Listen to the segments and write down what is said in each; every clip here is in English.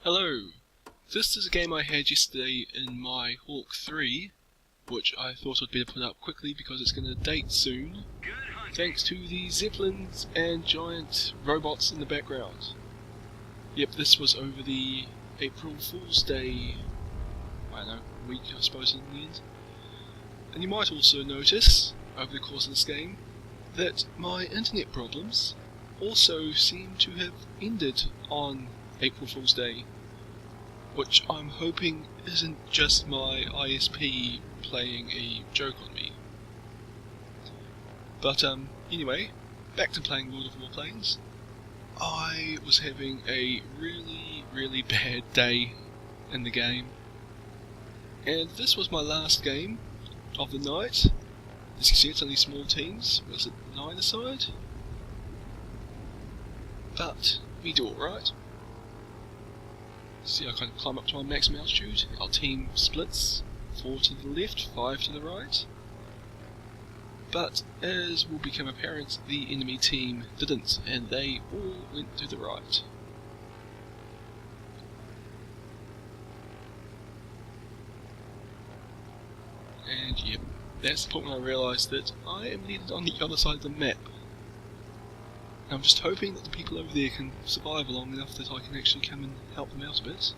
Hello! This is a game I had yesterday in my Hawk 3, which I thought I'd better put up quickly because it's going to date soon, thanks to the zeppelins and giant robots in the background. Yep, this was over the April Fool's Day, I don't know, week I suppose in the end. And you might also notice, over the course of this game, that my internet problems also seem to have ended on April Fool's Day, which I'm hoping isn't just my ISP playing a joke on me. But anyway, back to playing World of Warplanes. I was having a really bad day in the game, and this was my last game of the night. As you can see, it's only small teams. Was it 9 aside? But we do alright. See, I kind of climb up to my maximum altitude. Our team splits, 4 to the left, 5 to the right. But as will become apparent, the enemy team didn't, and they all went to the right. And yep, that's the point when I realised that I am needed on the other side of the map. I'm just hoping that the people over there can survive long enough that I can actually come and help them out a bit.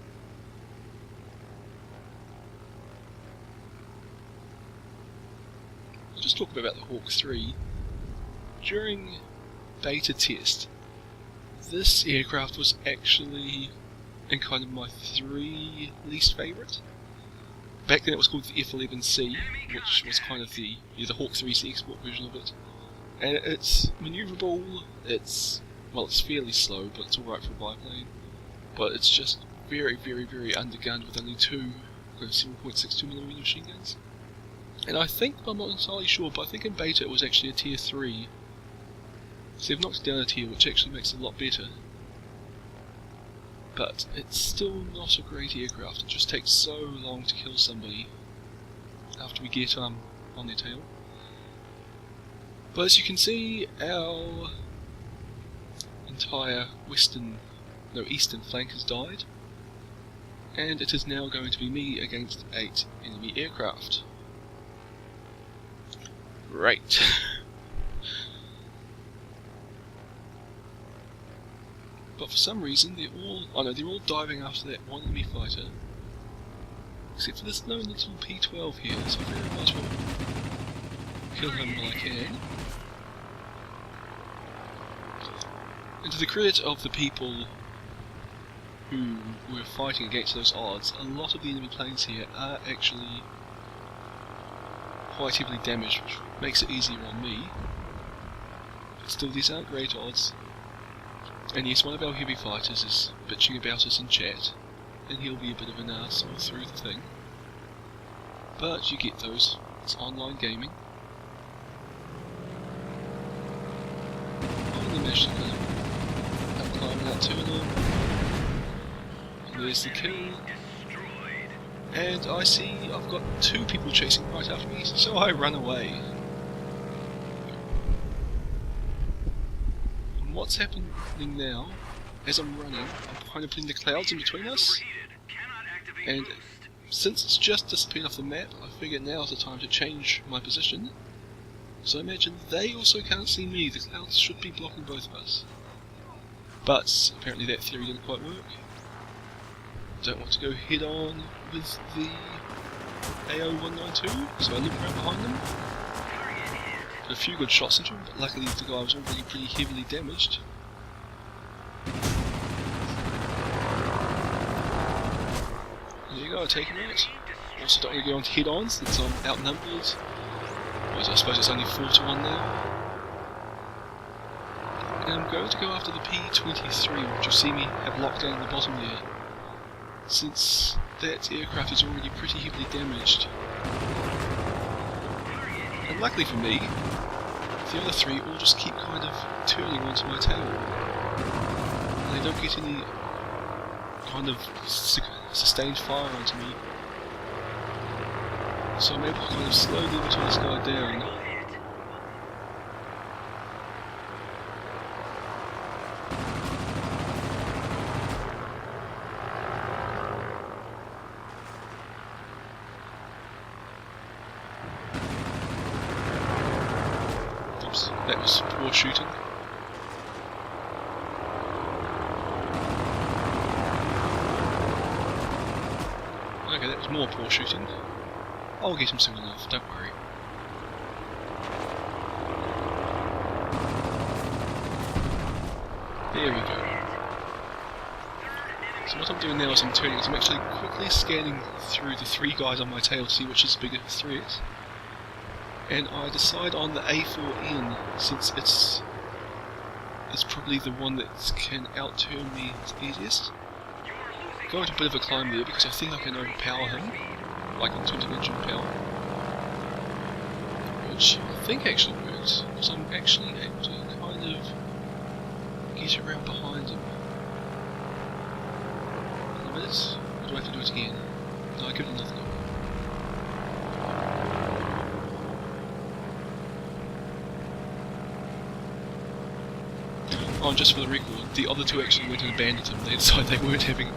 I'll just talk about the Hawk 3. During beta test, this aircraft was actually in kind of my 3 least favourite. Back then it was called the F-11C, which was kind of the Hawk 3's export version of it. And it's manoeuvrable, it's fairly slow, but it's alright for a biplane. But it's just very undergunned with only 2 7.62mm machine guns. And I think, I'm not entirely sure, but I think in beta it was actually a tier 3. So they've knocked it down a tier, which actually makes it a lot better. But it's still not a great aircraft. It just takes so long to kill somebody after we get on their tail. But as you can see, our entire eastern flank has died, and it is now going to be me against 8 enemy aircraft. Great. But for some reason they're all diving after that one enemy fighter, except for this lone little P-12 here, so I very much will kill him while I can. And to the credit of the people who were fighting against those odds, a lot of the enemy planes here are actually quite heavily damaged, which makes it easier on me. But still, these aren't great odds. And yes, one of our heavy fighters is bitching about us in chat, and he'll be a bit of an ass all through the thing. But you get those, it's online gaming. I'm the mission. I'm climbing that tunnel. And there's the kill. And I see I've got 2 people chasing right after me, so I run away. And what's happening now, as I'm running, I'm kind of putting the clouds in between us. And since it's just disappeared off the map, I figure now's the time to change my position. So I imagine they also can't see me, the clouds should be blocking both of us. But apparently that theory didn't quite work. Don't want to go head on with the AO-192, so I look right behind them. Got a few good shots into him, but luckily the guy was already pretty heavily damaged. There you go, I take him out. Also don't want to go on to head on since I'm outnumbered. I suppose it's only 4 to 1 now. And I'm going to go after the P-23, which you see me have locked down in the bottom there, since that aircraft is already pretty heavily damaged. And luckily for me, the other 3 all just keep kind of turning onto my tail. And they don't get any kind of sustained fire onto me. So I'm able to kind of slowly whittle this guy down. That was poor shooting. Okay, that was more poor shooting. I'll get him soon enough, don't worry. There we go. So what I'm doing now is I'm actually quickly scanning through the 3 guys on my tail to see which is the bigger threat. And I decide on the A4N, since it's probably the one that can outturn me easiest. Go into a bit of a climb there because I think I can overpower him, like in terms of engine power. Which I think actually works, because I'm actually able to kind of get around behind him. In a minute, or do I have to do it again? No, I give it another go. Oh, and just for the record, the other 2 actually went and abandoned him. They decided they weren't having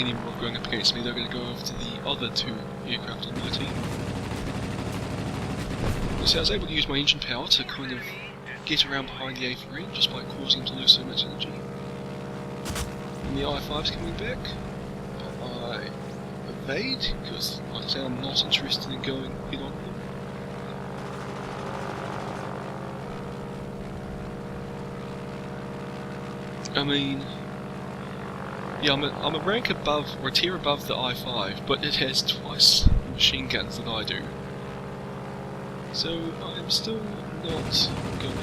any more going up against me. They're going to go over to the other 2 aircraft on my team. So I was able to use my engine power to kind of get around behind the A4N just by causing him to lose so much energy. And the I-5's coming back. I evade because, like I say, I'm not interested in going head on them. I mean, yeah, I'm a rank above, or a tier above the I-5, but it has twice the machine guns that I do. So I'm still not going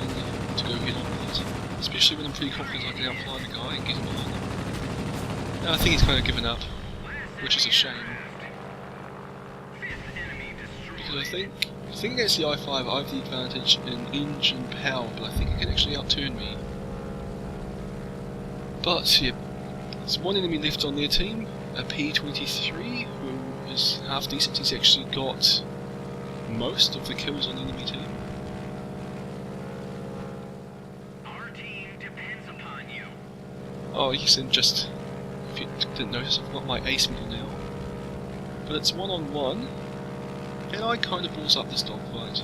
to go head on with it, especially when I'm pretty confident I can outfly the guy and get him on. And I think he's kind of given up, which is a shame. Because I think against the I-5 I have the advantage in engine power, but I think it can actually outturn me. But, yeah, there's one enemy left on their team, a P-23, who is half decent. He's actually got most of the kills on the enemy team. Our team depends upon you. Oh, yes, and just, if you didn't notice, I've got my ace medal now. But it's 1-on-1, and I kind of balls up this dogfight.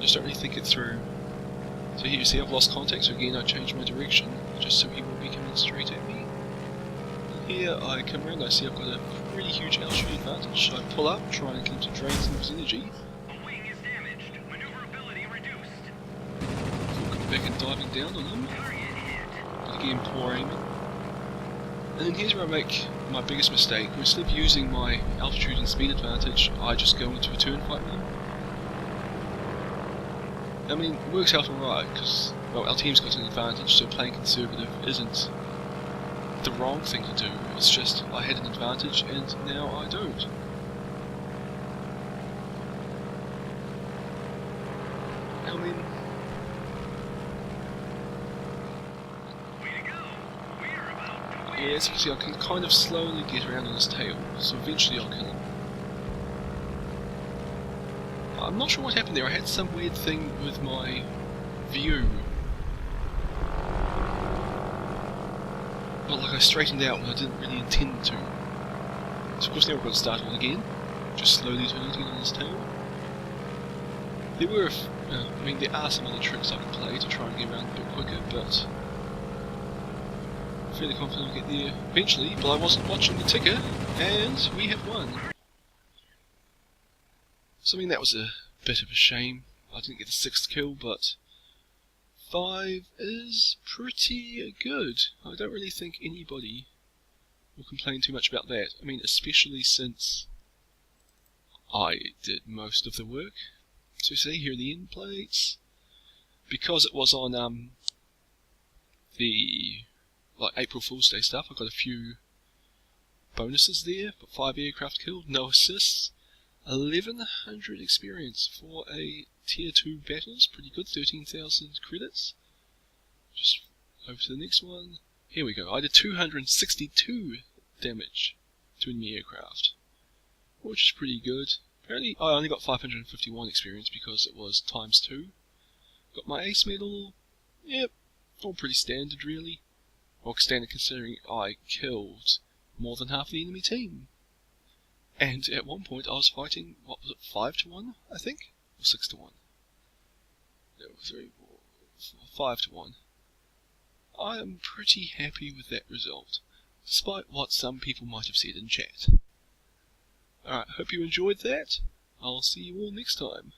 Just don't really think it through. So here you see I've lost contact, so again I change my direction, just so he will be coming straight at me. And here I come around, I see I've got a pretty huge altitude advantage, so I pull up, try and get him to drain some of his energy. A wing is damaged, maneuverability reduced. Before coming back and diving down on him. But again, poor aiming. And then here's where I make my biggest mistake, where instead of using my altitude and speed advantage, I just go into a turn fight with him. I mean, it works out alright, because, well, our team's got an advantage, so playing conservative isn't the wrong thing to do. It's just, I had an advantage, and now I don't. I mean... yeah, as you can see, I can kind of slowly get around on his tail, so eventually I'll kill him. I'm not sure what happened there. I had some weird thing with my view. But like I straightened out when I didn't really intend to. So of course now we've got to start all again. Just slowly turning to get on his tail. There were, I mean there are some other tricks I can play to try and get around a bit quicker, but I'm fairly confident I'll get there eventually, but I wasn't watching the ticker, and we have won. So I mean that was a bit of a shame. I didn't get the 6th kill, but 5 is pretty good. I don't really think anybody will complain too much about that. I mean, especially since I did most of the work. So see here are the end plates. Because it was on the April Fool's Day stuff, I got a few bonuses there. Got 5 aircraft killed, no assists. 1100 experience for a tier 2 battles, pretty good, 13,000 credits. Just over to the next one. Here we go, I did 262 damage to enemy aircraft, which is pretty good. Apparently I only got 551 experience because it was ×2. Got my ace medal, yep, all pretty standard really. Well, standard considering I killed more than half the enemy team. And at one point I was fighting, what was it, 5-1, I think? Or 6-1? No, 3, 5 to 1. I am pretty happy with that result, despite what some people might have said in chat. Alright, hope you enjoyed that. I'll see you all next time.